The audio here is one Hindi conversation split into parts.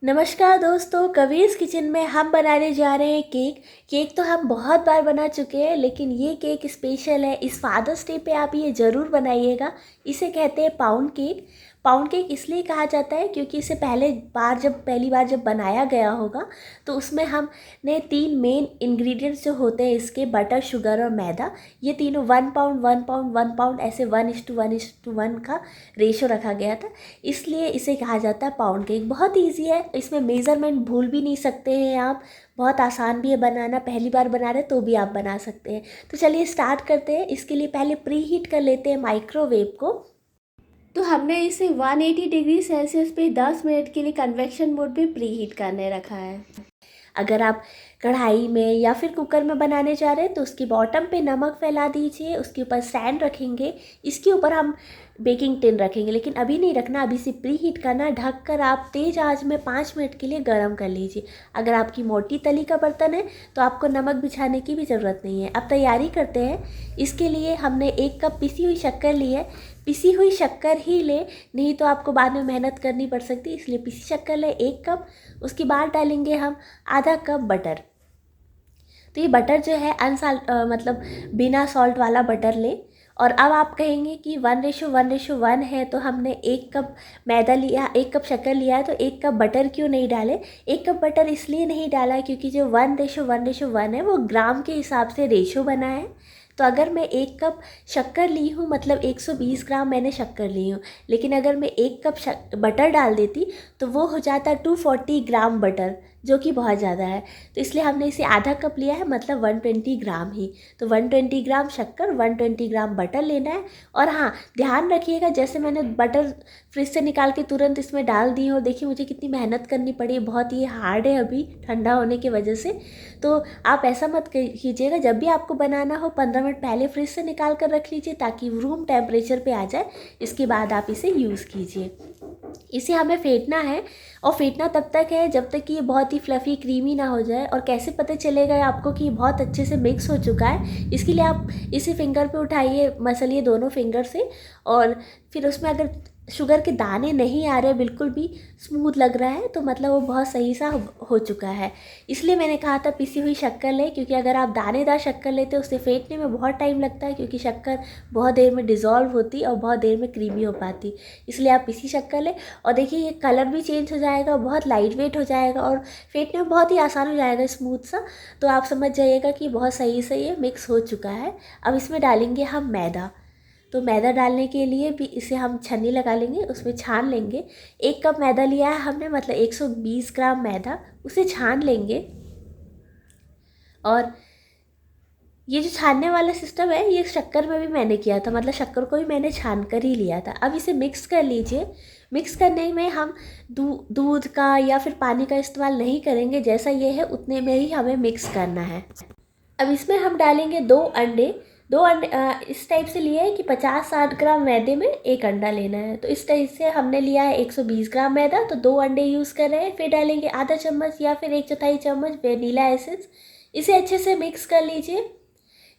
नमस्कार दोस्तों, कबीर्स किचन में हम बनाने जा रहे हैं केक। केक तो हम बहुत बार बना चुके हैं, लेकिन ये केक स्पेशल है। इस फादर्स डे पे आप ये ज़रूर बनाइएगा। इसे कहते हैं पाउंड केक। पाउंड केक इसलिए कहा जाता है क्योंकि इसे पहली बार जब बनाया गया होगा तो उसमें हमने 3 मेन इंग्रेडिएंट्स जो होते हैं इसके, बटर, शुगर और मैदा, ये तीनों 1 पाउंड 1 पाउंड 1 पाउंड ऐसे 1:1:1 का रेशो रखा गया था। इसलिए इसे कहा जाता है पाउंड केक। बहुत इजी है, इसमें मेज़रमेंट भूल भी नहीं सकते हैं आप। बहुत आसान भी है बनाना, पहली बार बना रहे तो भी आप बना सकते हैं। तो चलिए स्टार्ट करते हैं। इसके लिए पहले प्री हीट कर लेते हैं माइक्रोवेव को। तो हमने इसे 180 डिग्री सेल्सियस पे 10 मिनट के लिए कन्वेक्शन मोड पे प्री हीट करने रखा है। अगर आप कढ़ाई में या फिर कुकर में बनाने जा रहे हैं तो उसकी बॉटम पे नमक फैला दीजिए, उसके ऊपर स्टैंड रखेंगे, इसके ऊपर हम बेकिंग टिन रखेंगे, लेकिन अभी नहीं रखना, अभी से प्री हीट करना। ढक कर आप तेज़ आंच में 5 मिनट के लिए गर्म कर लीजिए। अगर आपकी मोटी तली का बर्तन है तो आपको नमक बिछाने की भी ज़रूरत नहीं है। अब तैयारी करते हैं। इसके लिए हमने 1 कप पिसी हुई शक्कर ली है। पिसी हुई शक्कर ही ले, नहीं तो आपको बाद में मेहनत करनी पड़ सकती है, इसलिए पिसी शक्कर ले 1 कप। उसके बाद डालेंगे हम आधा कप बटर। तो ये बटर जो है मतलब बिना सॉल्ट वाला बटर ले। और अब आप कहेंगे कि 1:1:1 है, तो हमने 1 कप मैदा लिया, 1 कप शक्कर लिया है, तो 1 कप बटर क्यों नहीं डाले? 1 कप बटर इसलिए नहीं डाला है क्योंकि जो 1:1:1 है वो ग्राम के हिसाब से रेशो बना है। तो अगर मैं 1 कप शक्कर ली हूँ, मतलब 120 ग्राम मैंने शक्कर ली हूँ, लेकिन अगर मैं 1 कप बटर डाल देती तो वो हो जाता 240 ग्राम बटर, जो कि बहुत ज़्यादा है। तो इसलिए हमने इसे आधा कप लिया है, मतलब 120 ग्राम ही। तो 120 ग्राम शक्कर, 120 ग्राम बटर लेना है। और हाँ, ध्यान रखिएगा, जैसे मैंने बटर फ्रिज से निकाल के तुरंत इसमें डाल दी हो, देखिए मुझे कितनी मेहनत करनी पड़ी, बहुत ये हार्ड है अभी ठंडा होने की वजह से। तो आप ऐसा मत कीजिएगा, जब भी आपको बनाना हो 15 मिनट पहले फ्रिज से निकाल कर रख लीजिए ताकि रूम टेम्परेचर पे आ जाए। इसके बाद आप इसे यूज़ कीजिए। इसे हमें फेंटना है, और फेंटना तब तक है जब तक कि ये बहुत ही फ्लफ़ी क्रीमी ना हो जाए। और कैसे पता चलेगा आपको कि ये बहुत अच्छे से मिक्स हो चुका है? इसके लिए आप इसे फिंगर पे उठाइए, मसलिए दोनों फिंगर से, और फिर उसमें अगर शुगर के दाने नहीं आ रहे, बिल्कुल भी स्मूथ लग रहा है, तो मतलब वो बहुत सही सा हो चुका है। इसलिए मैंने कहा था पिसी हुई शक्कर लें, क्योंकि अगर आप दानेदार शक्कर लेते हो उसे फेंटने में बहुत टाइम लगता है, क्योंकि शक्कर बहुत देर में डिज़ोल्व होती और बहुत देर में क्रीमी हो पाती। इसलिए आप पिसी शक्कर लें। और देखिए ये कलर भी चेंज हो जाएगा, बहुत लाइट वेट हो जाएगा और फेंटने में बहुत ही आसान हो जाएगा, स्मूथ सा। तो आप समझ जाइएगा कि बहुत सही से ये मिक्स हो चुका है। अब इसमें डालेंगे हम मैदा। तो मैदा डालने के लिए भी इसे हम छन्नी लगा लेंगे, उसमें छान लेंगे। 1 कप मैदा लिया है हमने, मतलब 120 ग्राम मैदा, उसे छान लेंगे। और ये जो छानने वाला सिस्टम है ये शक्कर में भी मैंने किया था, मतलब शक्कर को भी मैंने छान कर ही लिया था। अब इसे मिक्स कर लीजिए। मिक्स करने में हम दूध का या फिर पानी का इस्तेमाल नहीं करेंगे, जैसा ये है उतने में ही हमें मिक्स करना है। अब इसमें हम डालेंगे 2 अंडे। 2 अंडे इस टाइप से लिए है कि 50-60 ग्राम मैदे में 1 अंडा लेना है। तो इस टाइप से हमने लिया है 120 ग्राम मैदा, तो 2 अंडे यूज़ कर रहे हैं। फिर डालेंगे आधा चम्मच या फिर 1/4 चम्मच वेनिला एसेंस। इसे अच्छे से मिक्स कर लीजिए।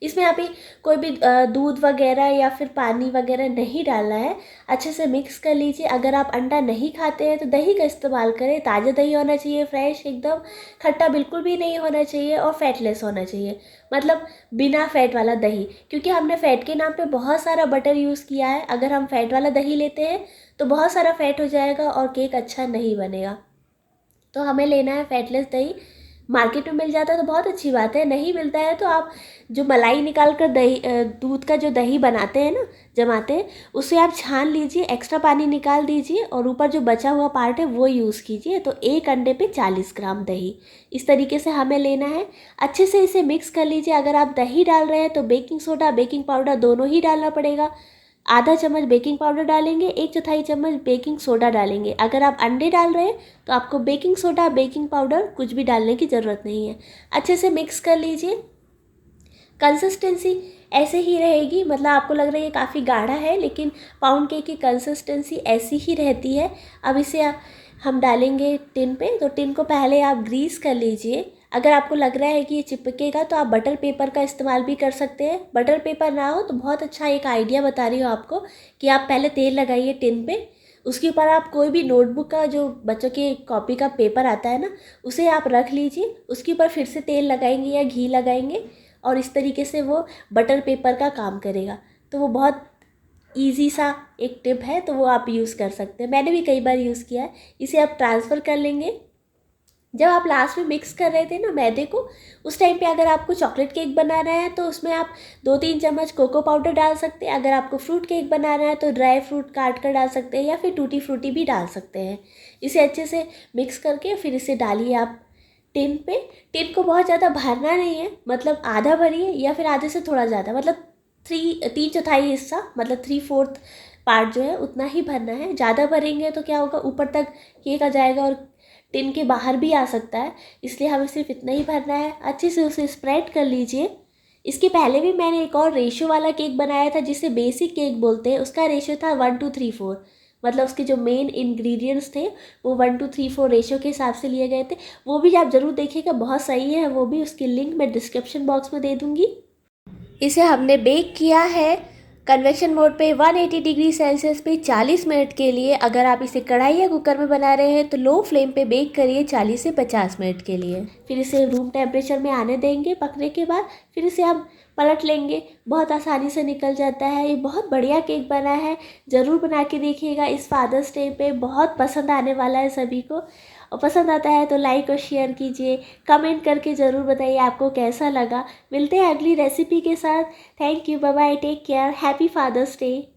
इसमें अभी कोई भी दूध वगैरह या फिर पानी वगैरह नहीं डालना है। अच्छे से मिक्स कर लीजिए। अगर आप अंडा नहीं खाते हैं तो दही का इस्तेमाल करें। ताज़ा दही होना चाहिए, फ्रेश एकदम, खट्टा बिल्कुल भी नहीं होना चाहिए और फैटलेस होना चाहिए, मतलब बिना फैट वाला दही, क्योंकि हमने फैट के नाम पे बहुत सारा बटर यूज़ किया है। अगर हम फैट वाला दही लेते हैं तो बहुत सारा फैट हो जाएगा और केक अच्छा नहीं बनेगा। तो हमें लेना है फैटलेस दही। मार्केट में मिल जाता है तो बहुत अच्छी बात है, नहीं मिलता है तो आप जो मलाई निकाल कर दूध का जो दही बनाते हैं ना, जमाते हैं, उसे आप छान लीजिए, एक्स्ट्रा पानी निकाल दीजिए और ऊपर जो बचा हुआ पार्ट है वो यूज़ कीजिए। तो 1 अंडे पे 40 ग्राम दही, इस तरीके से हमें लेना है। अच्छे से इसे मिक्स कर लीजिए। अगर आप दही डाल रहे हैं तो बेकिंग सोडा, बेकिंग पाउडर दोनों ही डालना पड़ेगा। आधा चम्मच बेकिंग पाउडर डालेंगे, 1/4 चम्मच बेकिंग सोडा डालेंगे। अगर आप अंडे डाल रहे हैं तो आपको बेकिंग सोडा, बेकिंग पाउडर कुछ भी डालने की ज़रूरत नहीं है। अच्छे से मिक्स कर लीजिए। कंसिस्टेंसी ऐसे ही रहेगी, मतलब आपको लग रहा है ये काफ़ी गाढ़ा है, लेकिन पाउंड केक की कंसिस्टेंसी ऐसी ही रहती है। अब इसे हम डालेंगे टिन पे। तो टिन को पहले आप ग्रीस कर लीजिए। अगर आपको लग रहा है कि ये चिपकेगा तो आप बटर पेपर का इस्तेमाल भी कर सकते हैं। बटर पेपर ना हो तो बहुत अच्छा एक आइडिया बता रही हूँ आपको, कि आप पहले तेल लगाइए टिन पे, उसके ऊपर आप कोई भी नोटबुक का जो बच्चों के कॉपी का पेपर आता है ना, उसे आप रख लीजिए। उसके ऊपर फिर से तेल लगाएंगे या घी लगाएंगे और इस तरीके से वो बटर पेपर का काम करेगा। तो वो बहुत ईजी सा एक टिप है, तो वो आप यूज़ कर सकते हैं। मैंने भी कई बार यूज़ किया है। इसे आप ट्रांसफ़र कर लेंगे। जब आप लास्ट में मिक्स कर रहे थे ना मैदे को, उस टाइम पे अगर आपको चॉकलेट केक बनाना है तो उसमें आप 2-3 चम्मच कोको पाउडर डाल सकते हैं। अगर आपको फ्रूट केक बनाना है तो ड्राई फ्रूट काट कर डाल सकते हैं या फिर टूटी फ्रूटी भी डाल सकते हैं। इसे अच्छे से मिक्स करके फिर इसे डालिए आप टिन पे। टिन को बहुत ज़्यादा भरना नहीं है, मतलब आधा भरिए या फिर आधे से थोड़ा ज़्यादा, मतलब 3/4 हिस्सा, मतलब 3/4 पार्ट जो है उतना ही भरना है। ज़्यादा भरेंगे तो क्या होगा, ऊपर तक केक आ जाएगा और टिन के बाहर भी आ सकता है। इसलिए हमें सिर्फ इतना ही भरना है। अच्छे से उसे स्प्रेड कर लीजिए। इसके पहले भी मैंने एक और रेशियो वाला केक बनाया था जिसे बेसिक केक बोलते हैं। उसका रेशियो था 1:3:4, मतलब उसके जो मेन इंग्रेडिएंट्स थे वो 1:3:4 रेशियो के हिसाब से लिए गए थे। वो भी आप ज़रूर देखिएगा, बहुत सही है वो भी। उसकी लिंक मैं डिस्क्रिप्शन बॉक्स में दे दूँगी। इसे हमने बेक किया है कन्वेक्शन मोड पे 180 डिग्री सेल्सियस पे 40 मिनट के लिए। अगर आप इसे कढ़ाई या कुकर में बना रहे हैं तो लो फ्लेम पे बेक करिए 40 से 50 मिनट के लिए। फिर इसे रूम टेम्परेचर में आने देंगे। पकने के बाद फिर इसे हम पलट लेंगे। बहुत आसानी से निकल जाता है। ये बहुत बढ़िया केक बना है, ज़रूर बना के देखिएगा। इस फादर्स डे पे बहुत पसंद आने वाला है सभी को। और पसंद आता है तो लाइक और शेयर कीजिए, कमेंट करके ज़रूर बताइए आपको कैसा लगा। मिलते हैं अगली रेसिपी के साथ। Thank you, bye bye, take care, happy father's day.